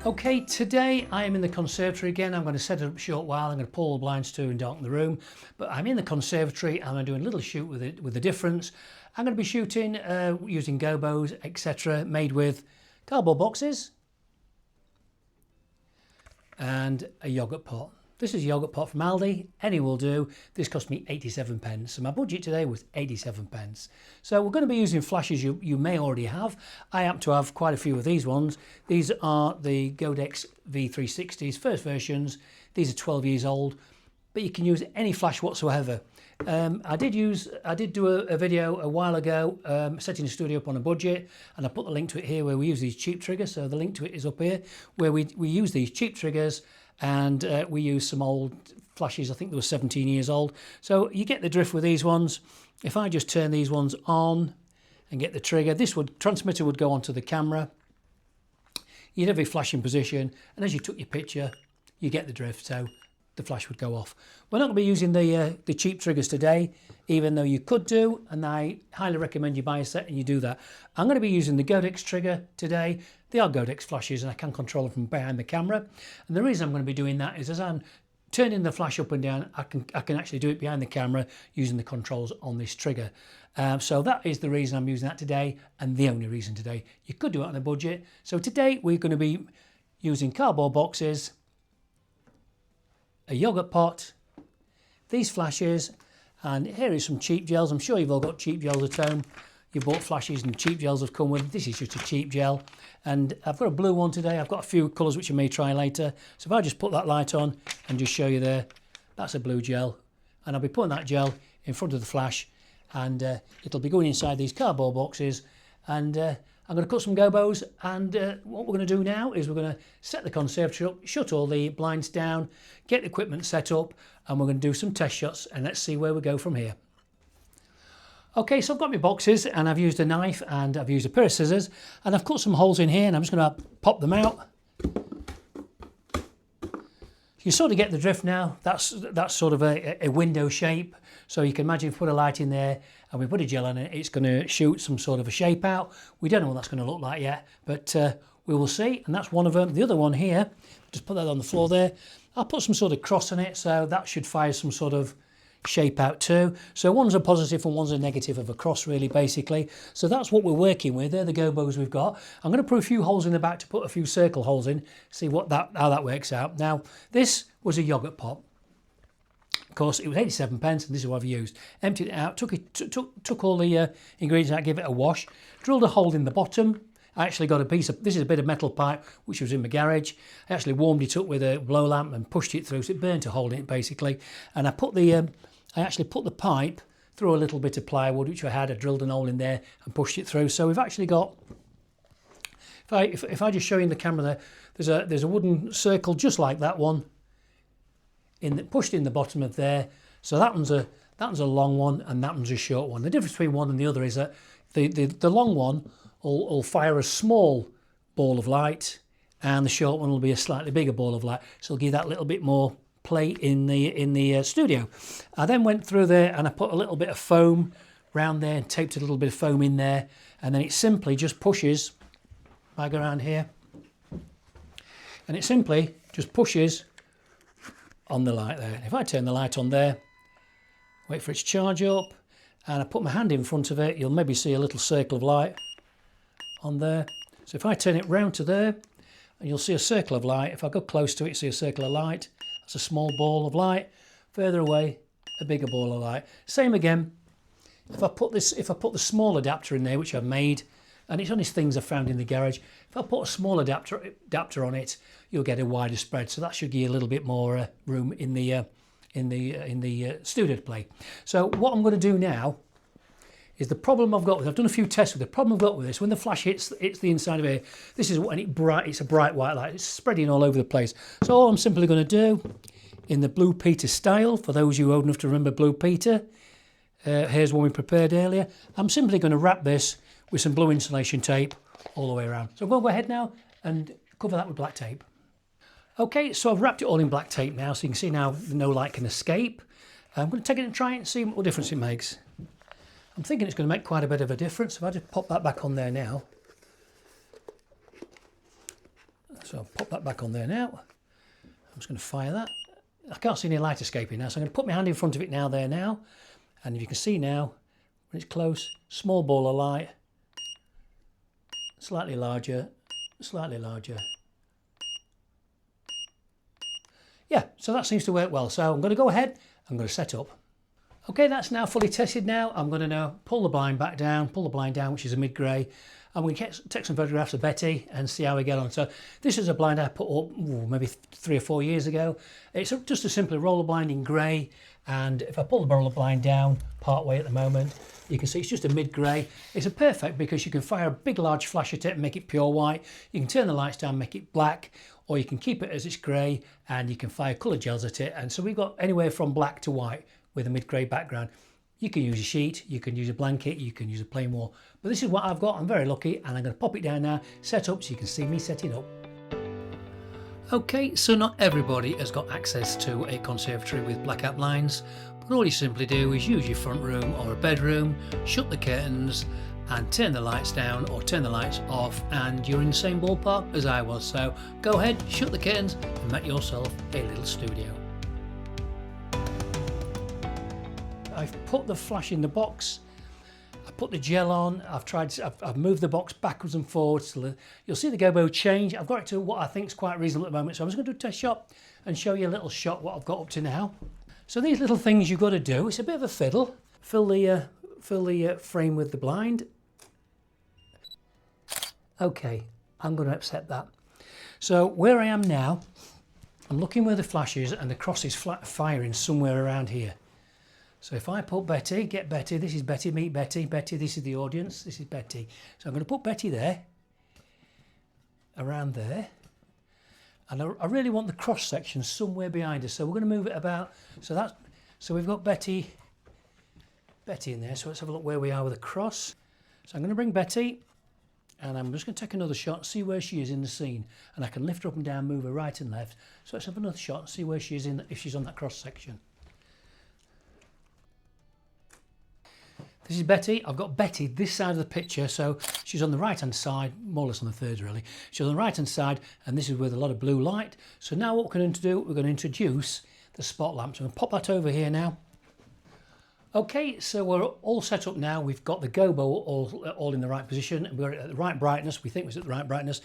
Okay, today I am in the conservatory again. I'm going to set it up a short while. I'm going to pull all the blinds to and darken the room. But I'm in the conservatory and I'm doing a little shoot with the difference. I'm going to be shooting using Gobos, etc., made with cardboard boxes and a yoghurt pot. This is a yoghurt pot from Aldi. Any will do. This cost me 87 pence. So my budget today was 87 pence. So we're going to be using flashes you may already have. I happen to have quite a few of these ones. These are the Gobos V360s, first versions. These are 12 years old, but you can use any flash whatsoever. I did do a video a while ago setting the studio up on a budget, and I put the link to it here where we use these cheap triggers. So the link to it is up here where we use these cheap triggers. And we use some old flashes. I think they were 17 years old. So you get the drift with these ones. If I just turn these ones on and get the trigger, transmitter would go onto the camera. You'd have a flash in position, and as you took your picture, you get the drift. So the flash would go off. We're not going to be using the cheap triggers today, even though you could do, and I highly recommend you buy a set and you do that. I'm going to be using the Gobos trigger today. They are Gobos flashes and I can control them from behind the camera. And the reason I'm going to be doing that is as I'm turning the flash up and down, I can actually do it behind the camera using the controls on this trigger. So that is the reason I'm using that today, and the only reason today. You could do it on a budget. So today we're going to be using cardboard boxes, a yoghurt pot, these flashes, and here is some cheap gels. I'm sure you've all got cheap gels at home. You bought flashes and cheap gels have come with. This is just a cheap gel, and I've got a blue one today. I've got a few colours which I may try later. So if I just put that light on and just show you there, that's a blue gel, and I'll be putting that gel in front of the flash, and it'll be going inside these cardboard boxes, and I'm going to cut some Gobos, and what we're going to do now is we're going to set the conservatory up, shut all the blinds down, get the equipment set up, and we're going to do some test shots, and let's see where we go from here. Okay, so I've got my boxes, and I've used a knife, and I've used a pair of scissors, and I've cut some holes in here, and I'm just going to pop them out. You sort of get the drift now. That's sort of a window shape. So you can imagine if we put a light in there and we put a gel on it, it's going to shoot some sort of a shape out. We don't know what that's going to look like yet, but we will see. And that's one of them. The other one here, just put that on the floor there. I'll put some sort of cross on it, so that should fire some sort of shape out too. So one's a positive and one's a negative of a cross, really, basically. So that's what we're working with. They're the Gobos we've got. I'm going to put a few holes in the back to put a few circle holes in, see how that works out. Now, this was a yoghurt pot. Of course, it was 87 pence, and this is what I've used. Emptied it out, took all the ingredients out, gave it a wash, drilled a hole in the bottom. I actually got this is a bit of metal pipe which was in my garage. I actually warmed it up with a blow lamp and pushed it through, so it burnt a hole in it basically. And I actually put the pipe through a little bit of plywood which I drilled an hole in there and pushed it through. So we've actually got, if I just show you in the camera there, there's a wooden circle just like that one pushed in the bottom of there. So that one's a long one and that one's a short one. The difference between one and the other is that the long one will fire a small ball of light, and the short one will be a slightly bigger ball of light. So it'll give that little bit more play in the studio. I then went through there and I put a little bit of foam round there and taped a little bit of foam in there, and then it simply just pushes. I go around here, and it simply just pushes on the light there. If I turn the light on there, wait for it to charge up, and I put my hand in front of it, you'll maybe see a little circle of light on there. So if I turn it round to there, and you'll see a circle of light. If I go close to it, see a circle of light. That's a small ball of light. Further away, a bigger ball of light. Same again. If I put the small adapter in there, which I've made, and it's only things I've found in the garage. If I put a small adapter on it, you'll get a wider spread. So that should give you a little bit more room in the studio to play. So what I'm going to do now is, the problem I've got with, I've done a few tests with the problem I've got with this, when the flash hits the inside of here, this is when it's a bright white light, it's spreading all over the place. So all I'm simply going to do, in the Blue Peter style, for those of you old enough to remember Blue Peter, here's one we prepared earlier, I'm simply going to wrap this with some blue insulation tape all the way around. So I'm going to go ahead now and cover that with black tape. Okay, so I've wrapped it all in black tape now, so you can see now no light can escape. I'm going to take it and try it and see what difference it makes. I'm thinking it's going to make quite a bit of a difference. If I just pop that back on there now. So I'll pop that back on there now. I'm just going to fire that. I can't see any light escaping now, so I'm going to put my hand in front of it now, there now. And if you can see now, when it's close, small ball of light, slightly larger, slightly larger. Yeah, so that seems to work well. So I'm going to go ahead, I'm going to set up. Okay, that's now fully tested now. I'm going to now pull the blind back down, pull the blind down, which is a mid-grey. I'm going to take some photographs of Betty and see how we get on. So this is a blind I put up maybe 3 or 4 years ago. It's just a simple roller blind in grey. And if I pull the roller blind down part way at the moment, you can see it's just a mid-grey. It's a perfect because you can fire a big large flash at it and make it pure white. You can turn the lights down, make it black, or you can keep it as it's grey and you can fire coloured gels at it. And so we've got anywhere from black to white with a mid-grey background. You can use a sheet, you can use a blanket, you can use a plain wall. But this is what I've got. I'm very lucky, and I'm going to pop it down now, set up so you can see me setting up. Okay, so not everybody has got access to a conservatory with blackout blinds, but all you simply do is use your front room or a bedroom, shut the curtains and turn the lights down or turn the lights off, and you're in the same ballpark as I was. So go ahead, shut the curtains and make yourself a little studio. I've put the flash in the box, I put the gel on, I've moved the box backwards and forwards. So you'll see the gobo change. I've got it to what I think is quite reasonable at the moment. So I'm just going to do a test shot and show you a little shot what I've got up to now. So these little things you've got to do, it's a bit of a fiddle. Fill the frame with the blind. Okay, I'm going to accept that. So where I am now, I'm looking where the flash is and the cross is firing somewhere around here. So if I put Betty, get Betty, this is Betty, meet Betty, Betty, this is the audience, this is Betty. So I'm going to put Betty there, around there, and I really want the cross section somewhere behind us. So we're going to move it about, so we've got Betty in there, so let's have a look where we are with the cross. So I'm going to bring Betty, and I'm just going to take another shot, see where she is in the scene, and I can lift her up and down, move her right and left. So let's have another shot, see where she is if she's on that cross section. This is Betty. I've got Betty this side of the picture, so she's on the right hand side, more or less on the third really. She's on the right hand side, and this is with a lot of blue light. So now what we're going to do, we're going to introduce the spot lamp. So I'm going to pop that over here now. Okay, so we're all set up now. We've got the gobo all in the right position, and we're at the right brightness. We think we're at the right brightness.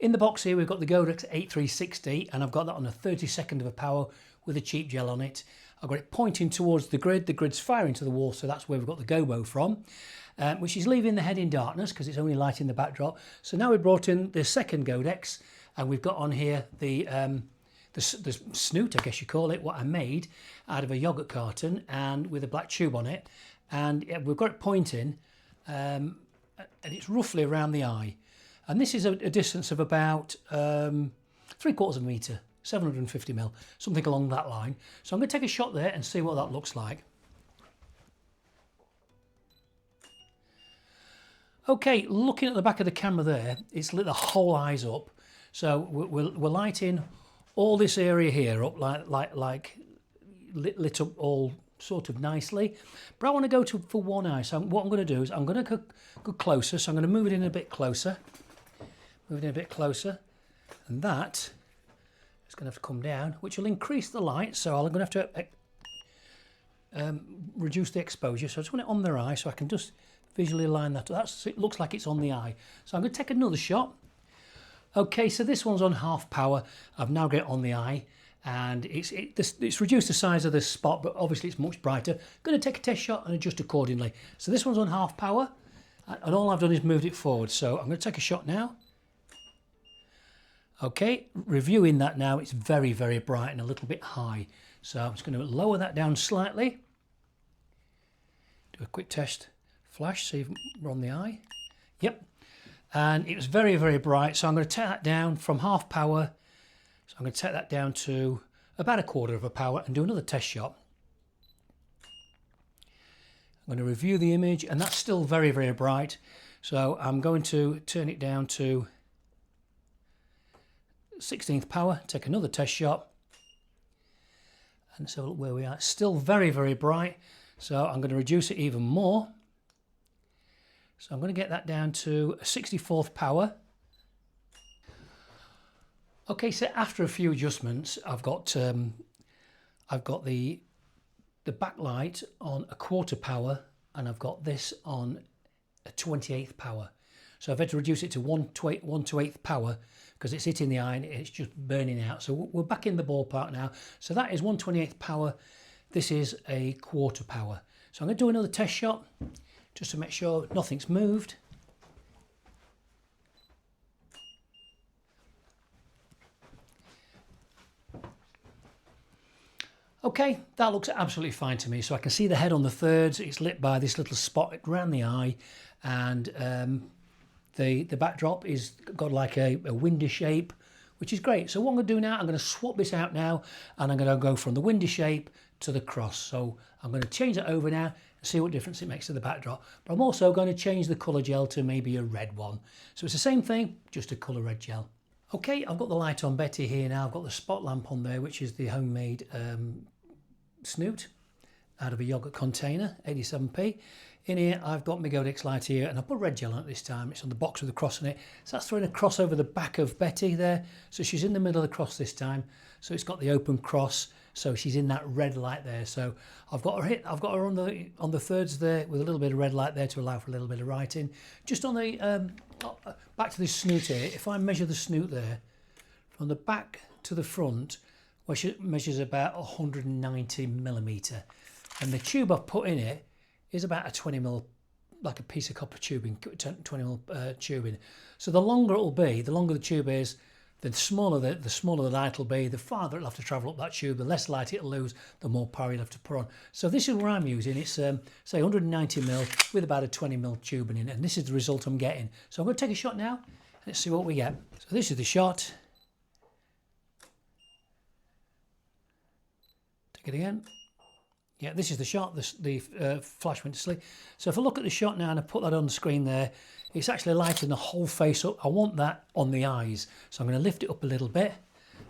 In the box here, we've got the Godex 8360, and I've got that on a 32nd of a power with a cheap gel on it. I've got it pointing towards the grid. The grid's firing to the wall, so that's where we've got the gobo from, which is leaving the head in darkness because it's only light in the backdrop. So now we've brought in the second Godex, and we've got on here the snoot, I guess you call it, what I made out of a yogurt carton and with a black tube on it. And we've got it pointing, and it's roughly around the eye. And this is a distance of about 3/4 of a metre. 750 ml, something along that line. So I'm going to take a shot there and see what that looks like. Okay, looking at the back of the camera there, it's lit the whole eyes up. So we're lighting all this area here up like lit up all sort of nicely. But I want to go for one eye. So what I'm going to do is I'm going to go closer. So I'm going to move it in a bit closer. Move it in a bit closer. And that it's going to have to come down, which will increase the light, so I'm going to have to reduce the exposure. So I just want it on their eye so I can just visually line that up. It looks like it's on the eye. So I'm going to take another shot. Okay, so this one's on half power. I've now got it on the eye, and it's reduced the size of the spot, but obviously it's much brighter. Going to take a test shot and adjust accordingly. So this one's on half power, and all I've done is moved it forward. So I'm going to take a shot now. Okay, reviewing that now, it's very, very bright and a little bit high. So I'm just going to lower that down slightly. Do a quick test flash, see if we're on the eye. Yep. And it was very, very bright. So I'm going to take that down from half power. So I'm going to take that down to about 1/4 of a power and do another test shot. I'm going to review the image, and that's still very, very bright. So I'm going to turn it down to 16th power, take another test shot, and so look where we are. It's still very, very bright, so I'm going to reduce it even more. So I'm going to get that down to a 64th power. Okay, so after a few adjustments, I've got the backlight on a 1/4 power, and I've got this on a 1/28 power. So I've had to reduce it to 1/8 power because it's hitting the eye and it's just burning out. So we're back in the ballpark now. So that is 1/28 power. This is a 1/4 power. So I'm going to do another test shot just to make sure nothing's moved. Okay, that looks absolutely fine to me. So I can see the head on the thirds. It's lit by this little spot around the eye, and the backdrop is got like a windy shape, which is great. So what I'm going to do now, I'm going to swap this out now, and I'm going to go from the windy shape to the cross. So I'm going to change that over now and see what difference it makes to the backdrop. But I'm also going to change the colour gel to maybe a red one. So it's the same thing, just a colour red gel. Okay, I've got the light on Betty here now. I've got the spot lamp on there, which is the homemade snoot out of a yogurt container, 87p. In here I've got my Gobos light here, and I put red gel on it this time. It's on the box with the cross on it. So that's throwing a cross over the back of Betty there. So she's in the middle of the cross this time. So it's got the open cross. So she's in that red light there. So I've got her on the thirds there with a little bit of red light there to allow for a little bit of writing. Just on the back to this snoot here. If I measure the snoot there from the back to the front, which measures about 190 millimetre, and the tube I've put in it is about a 20 mil, like a piece of copper tubing, 20 mil tubing. So the longer it'll be, the longer the tube is, the smaller the light will be, the farther it'll have to travel up that tube, the less light it'll lose, the more power you'll have to put on. So this is what I'm using. It's say 190 mil with about a 20 mil tubing in it, and this is the result I'm getting. So I'm going to take a shot now. Let's see what we get. So this is the shot. Take it again. Yeah, this is the shot. The flash went to sleep. So if I look at the shot now and I put that on the screen there, it's actually lighting the whole face up. I want that on the eyes. So I'm going to lift it up a little bit.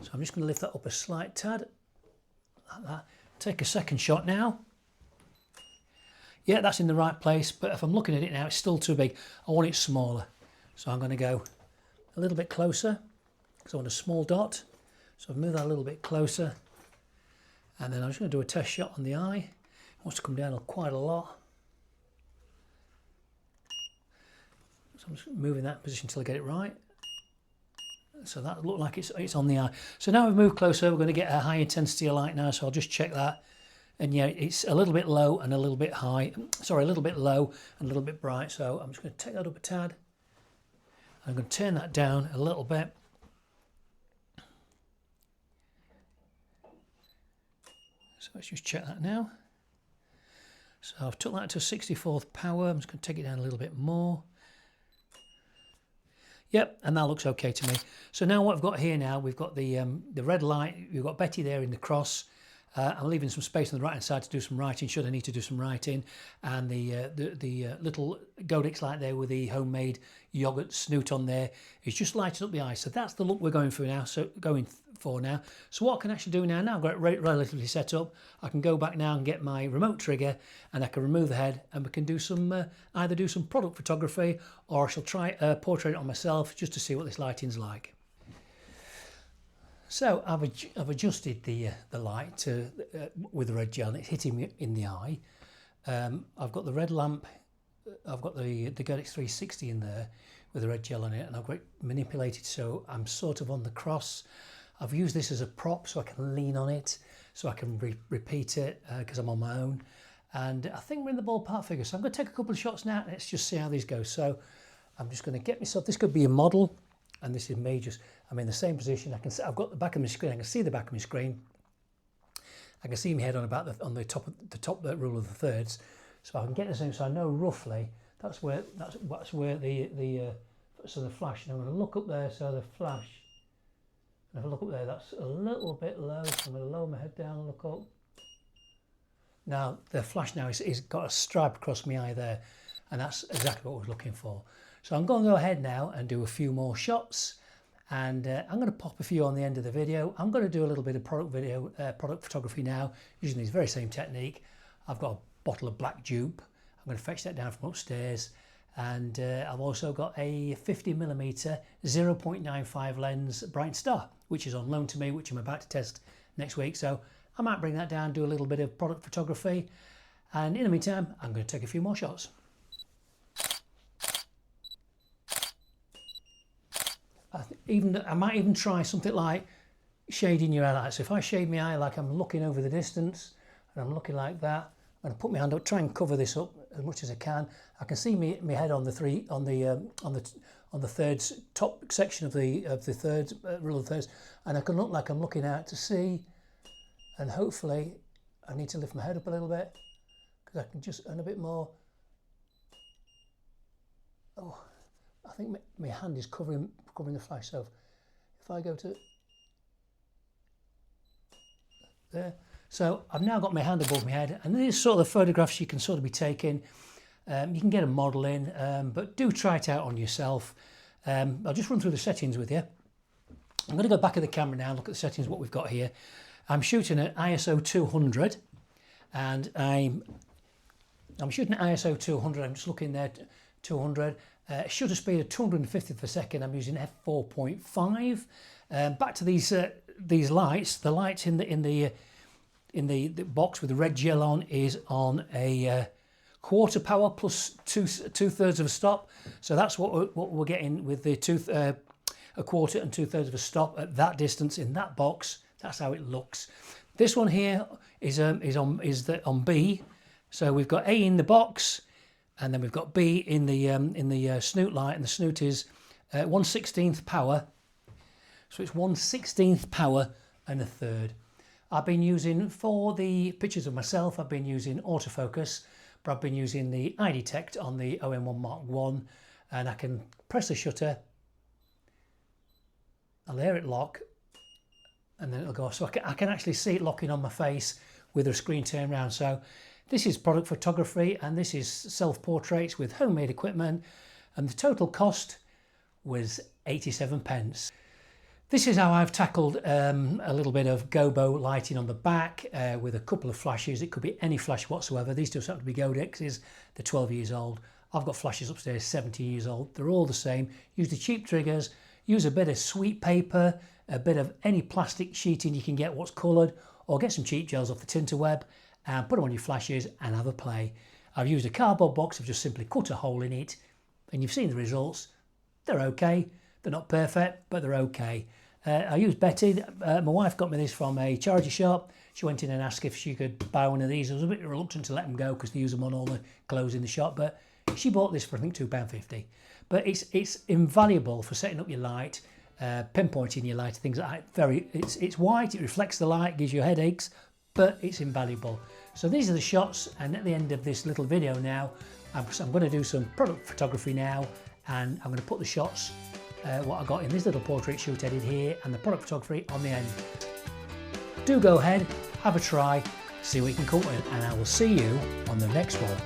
So I'm just going to lift that up a slight tad, like that. Take a second shot now. Yeah, that's in the right place, but if I'm looking at it now, it's still too big. I want it smaller. So I'm going to go a little bit closer because I want a small dot. So I've moved that a little bit closer. And then I'm just going to do a test shot on the eye. It wants to come down quite a lot. So I'm just moving that position until I get it right. So that looked like it's on the eye. So now we've moved closer, we're going to get a high intensity of light now, so I'll just check that. And yeah, it's a little bit low and a little bit high. Sorry, a little bit low and a little bit bright. So I'm just going to take that up a tad. I'm going to turn that down a little bit. So let's just check that now. So I've took that to 64th power. I'm just going to take it down a little bit more. Yep, and that looks okay to me. So now what I've got here now, we've got the red light. We've got Betty there in the cross. I'm leaving some space on the right hand side to do some writing, should I need to do some writing. And the little Gobos light there with the homemade yogurt snoot on there is just lighting up the eyes. So that's the look we're going for now. So So what I can actually do now, I've got it relatively set up. I can go back now and get my remote trigger, and I can remove the head, and we can do some either do some product photography, or I shall try portrait it on myself just to see what this lighting's like. So I've adjusted the light to with the red gel, and it's hitting me in the eye. I've got the red lamp. I've got the Gobos 360 in there with the red gel on it, and I've got it manipulated so I'm sort of on the cross. I've used this as a prop so I can lean on it, so I can repeat it because I'm on my own. And I think we're in the ballpark figure. So I'm going to take a couple of shots now. Let's just see how these go. So I'm just going to get myself. This could be a model, and this is me. I'm in the same position. I've got the back of my screen. I can see the back of my screen. I can see my head on the top rule of the thirds. So I can get the same. So I know roughly that's where the flash. And I'm going to look up there. So the flash. And if I look up there, that's a little bit low. So I'm going to lower my head down and look up. Now the flash now is got a stripe across my eye there, and that's exactly what I was looking for. So I'm going to go ahead now and do a few more shots, and I'm going to pop a few on the end of the video. I'm going to do a little bit of product photography now, using this very same technique. I've got a bottle of black dupe. I'm going to fetch that down from upstairs, And I've also got a 50mm 0.95 lens Bright Star, which is on loan to me, which I'm about to test next week. So I might bring that down, do a little bit of product photography. And in the meantime, I'm going to take a few more shots. I might even try something like shading your eye. So if I shade my eye like I'm looking over the distance and I'm looking like that, and put my hand up, try and cover this up as much as I can. I can see my head on the third top section of the third row of thirds, and I can look like I'm looking out to sea. And hopefully, I need to lift my head up a little bit because I can just earn a bit more. Oh, I think my hand is covering the flash. So if I go to there. So I've now got my hand above my head, and these sort of photographs you can sort of be taking. You can get a model in, but do try it out on yourself. I'll just run through the settings with you. I'm going to go back at the camera now and look at the settings, what we've got here. I'm shooting at ISO 200, and I'm shooting at ISO 200. I'm just looking there, 200. Shutter speed of 250th per second. I'm using f4.5. Back to these lights. The lights in the box with the red gel on is on a quarter power plus two-thirds of a stop. So that's what we're getting with the a quarter and two-thirds of a stop at that distance in that box. That's how it looks. This one here is on B. So we've got A in the box, and then we've got B in the snoot light, and the snoot is 1/16 power. So it's 1/16 power and a third. I've been using, for the pictures of myself, I've been using autofocus, but I've been using the eye detect on the OM1 Mark 1, and I can press the shutter, I'll hear it lock, and then it'll go. So I can actually see it locking on my face with the screen turned around. So this is product photography, and this is self-portraits with homemade equipment, and the total cost was 87p. This is how I've tackled a little bit of gobo lighting on the back with a couple of flashes. It could be any flash whatsoever. These just happen to be Godexes. They're 12 years old. I've got flashes upstairs 70 years old. They're all the same. Use the cheap triggers. Use a bit of sweet paper, a bit of any plastic sheeting you can get what's coloured, or get some cheap gels off the Tinterweb and put them on your flashes and have a play. I've used a cardboard box. I've just simply cut a hole in it, and you've seen the results. They're okay. They're not perfect, but they're okay. I used Betty. My wife got me this from a charity shop. She went in and asked if she could buy one of these. I was a bit reluctant to let them go because they use them on all the clothes in the shop, but she bought this for I think £2.50. But it's invaluable for setting up your light, pinpointing your light, things like that. It's white, it reflects the light, gives you headaches, but it's invaluable. So these are the shots, and at the end of this little video now, I'm going to do some product photography now, and I'm going to put the shots what I got in this little portrait shoot edit here and the product photography on the end. Do go ahead, have a try, see what you can come up with, and I will see you on the next one.